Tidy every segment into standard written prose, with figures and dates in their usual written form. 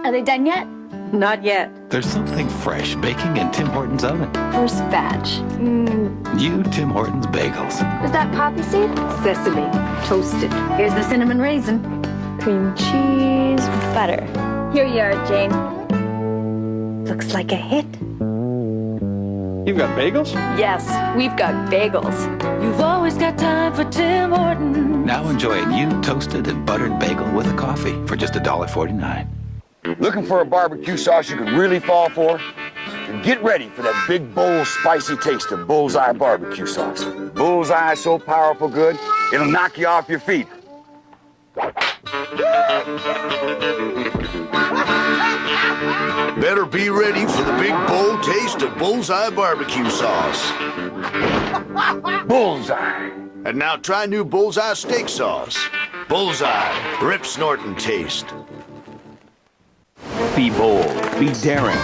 Are they done yet? Not yet. There's something fresh baking in Tim Hortons' oven. First batch. New Tim Hortons Bagels. Is that poppy seed? Sesame, toasted. Here's the cinnamon raisin. Cream cheese, butter. Here you are, Jane. Looks like a hit. You've got bagels? Yes, we've got bagels. You've always got time for Tim Hortons. Now enjoy a new toasted and buttered bagel with a coffee for just $1.49. Looking for a barbecue sauce you can really fall for? Then get ready for that big, bold, spicy taste of Bullseye barbecue sauce. Bullseye is so powerful good, it'll knock you off your feet. Better be ready for the big, bold taste of Bullseye barbecue sauce. Bullseye. And now try new Bullseye steak sauce. Bullseye, rip snorting taste. Be bold, be daring,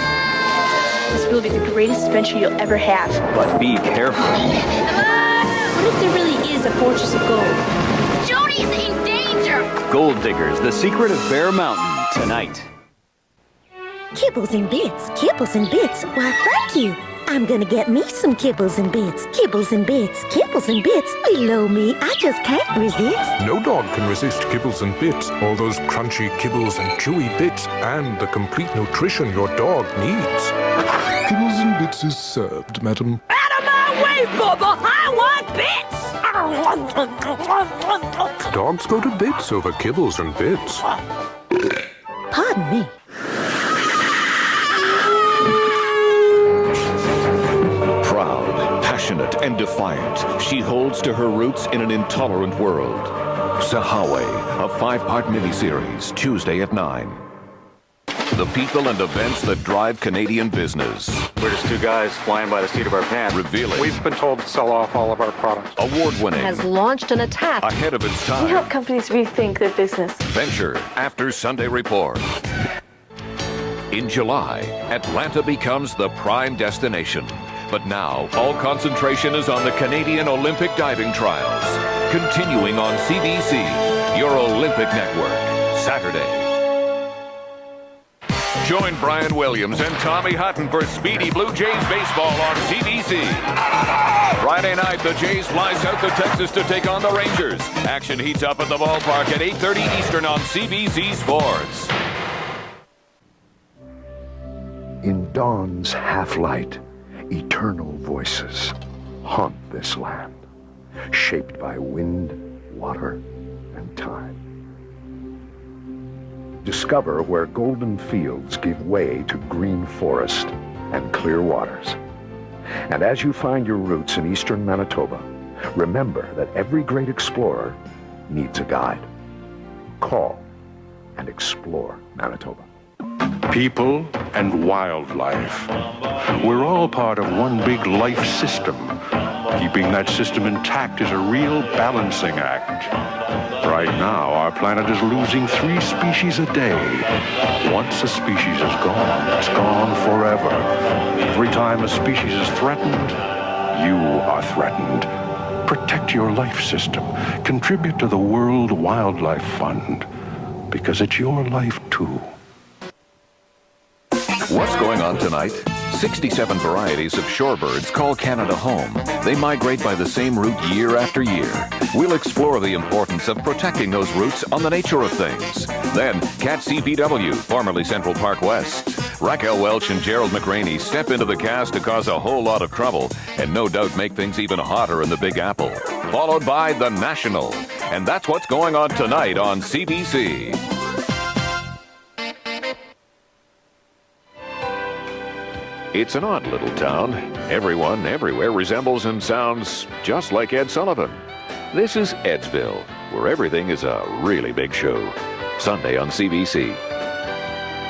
This will be the greatest adventure you'll ever have. but be careful. What if there really is a fortress of gold? Jody's in danger! Gold Diggers, the secret of Bear Mountain, tonight. Kibbles and bits, kibbles and bits. Why, thank you. I'm gonna get me some kibbles and bits. Kibbles and bits, kibbles and bits. Below me, I just can't resist. No dog can resist Kibbles and Bits. All those crunchy kibbles and chewy bits, and the complete nutrition your dog needs. Kibbles and Bits is served, madam. Out of my way, Bubba! I want bits! Dogs go to bits over Kibbles and Bits. Pardon me. Proud, passionate, and defiant, she holds to her roots in an intolerant world. Shehaweh, a 5-part miniseries, Tuesday at 9. The people and events that drive Canadian business. We're just two guys flying by the seat of our pants. Revealing. We've been told to sell off all of our products. Award-winning. Has launched an attack. Ahead of its time. We help companies rethink their business. Venture after Sunday Report. In July, Atlanta becomes the prime destination. But now, all concentration is on the Canadian Olympic diving trials. Continuing on CBC, your Olympic network, Saturday. Join Brian Williams and Tommy Hutton for Speedy Blue Jays baseball on CBC. Friday night, the Jays fly south to Texas to take on the Rangers. Action heats up at the ballpark at 8:30 Eastern on CBC Sports. In dawn's half-light, eternal voices haunt this land, shaped by wind, water, and time. Discover where golden fields give way to green forest and clear waters. And as you find your roots in eastern Manitoba, remember that every great explorer needs a guide. Call and explore Manitoba. People and wildlife. We're all part of one big life system. Keeping that system intact is a real balancing act. Right now, our planet is losing 3 species a day. Once a species is gone, it's gone forever. Every time a species is threatened, you are threatened. Protect your life system. Contribute to the World Wildlife Fund, because it's your life too. What's going on tonight? 67 varieties of shorebirds call Canada home. They migrate by the same route year after year. We'll explore the importance of protecting those routes on the nature of things. Then, catch CPW, formerly Central Park West. Raquel Welch and Gerald McRaney step into the cast to cause a whole lot of trouble and no doubt make things even hotter in the Big Apple. Followed by The National. And that's what's going on tonight on CBC. It's an odd little town. Everyone, everywhere resembles and sounds just like Ed Sullivan. This is Edsville, where everything is a really big show. Sunday on CBC.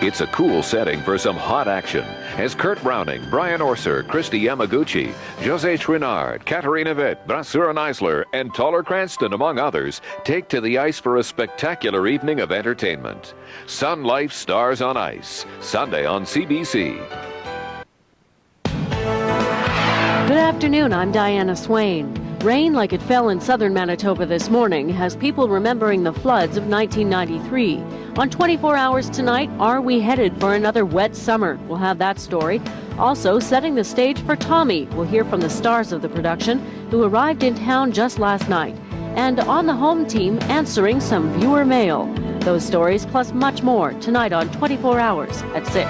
It's a cool setting for some hot action as Kurt Browning, Brian Orser, Christy Yamaguchi, Jose Chouinard, Katarina Witt, Brasseur Eisler, and Toller Cranston, among others, take to the ice for a spectacular evening of entertainment. Sun Life Stars on Ice, Sunday on CBC. Good afternoon, I'm Diana Swain. Rain like it fell in southern Manitoba this morning has people remembering the floods of 1993. On 24 Hours tonight, are we headed for another wet summer? We'll have that story. Also, setting the stage for Tommy. We'll hear from the stars of the production who arrived in town just last night. And on the home team, answering some viewer mail. Those stories plus much more tonight on 24 Hours at 6.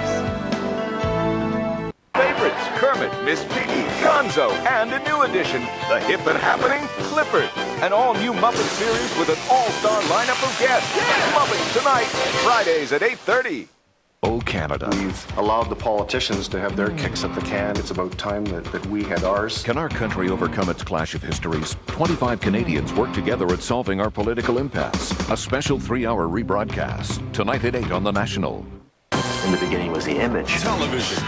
Favorites, Kermit, Miss Piggy, Gonzo, and a new addition, the hip and happening Clifford. An all-new Muppet series with an all-star lineup of guests. Muppets tonight, Fridays at 8:30. Oh, Canada. We've allowed the politicians to have their kicks at the can. It's about time that we had ours. Can our country overcome its clash of histories? 25 Canadians work together at solving our political impasse. A special 3-hour rebroadcast, tonight at 8 on The National. In the beginning was the image. Television,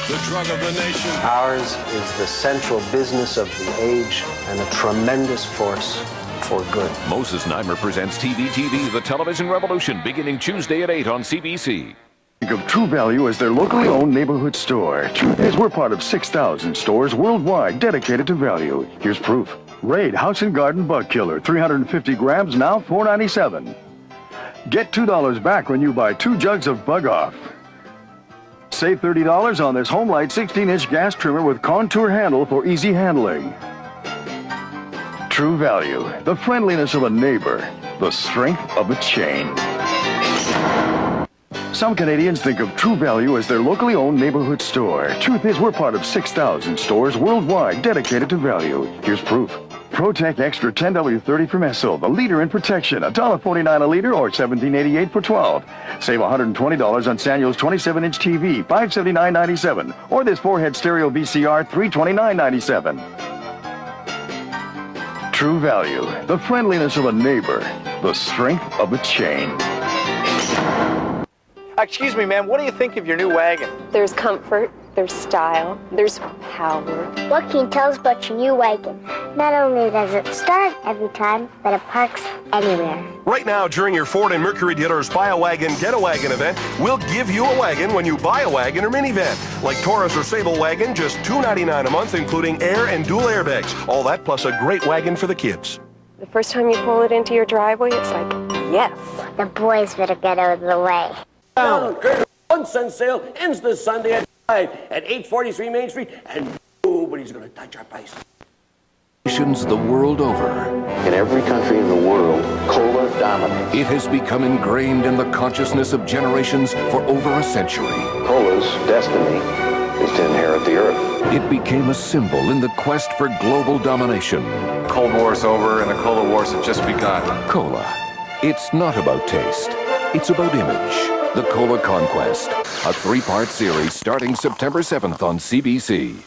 the drug of the nation. Ours is the central business of the age and a tremendous force for good. Moses Neimer presents TVTV The Television Revolution, beginning Tuesday at 8 on CBC. Think of True Value as their locally owned neighborhood store. Truth is, we're part of 6,000 stores worldwide dedicated to value. Here's proof. Raid House and Garden Bug Killer, 350 grams, now $4.97. Get $2 back when you buy 2 jugs of Bug Off. Save $30 on this Homelight 16-inch gas trimmer with contour handle for easy handling. True Value, the friendliness of a neighbor, the strength of a chain. Some Canadians think of True Value as their locally owned neighborhood store. Truth is, we're part of 6,000 stores worldwide dedicated to value. Here's proof. Protect Extra 10W30 from Esso, the leader in protection. $1.49 a liter or $17.88 for 12. Save $120 on Sanyo's 27-inch TV, $579.97. Or this 4-head stereo VCR, $329.97. True Value, the friendliness of a neighbor, the strength of a chain. Excuse me, ma'am, what do you think of your new wagon? There's comfort, there's style, there's power. What can you tell us about your new wagon? Not only does it start every time, but it parks anywhere. Right now, during your Ford and Mercury dealers Buy a Wagon, Get a Wagon event, we'll give you a wagon when you buy a wagon or minivan. Like Taurus or Sable Wagon, just $2.99 a month, including air and dual airbags. All that plus a great wagon for the kids. The first time you pull it into your driveway, it's like, yes. The boys better get out of the way. Kern-Hill 1 cent sale ends this Sunday at 5 at 843 Main Street, and nobody's going to touch our price. Nations the world over. In every country in the world, cola dominates. It has become ingrained in the consciousness of generations for over a century. Cola's destiny is to inherit the earth. It became a symbol in the quest for global domination. Cold War's over and the Cola Wars have just begun. Cola. It's not about taste. It's about image. The Cola Conquest, a 3-part series starting September 7th on CBC.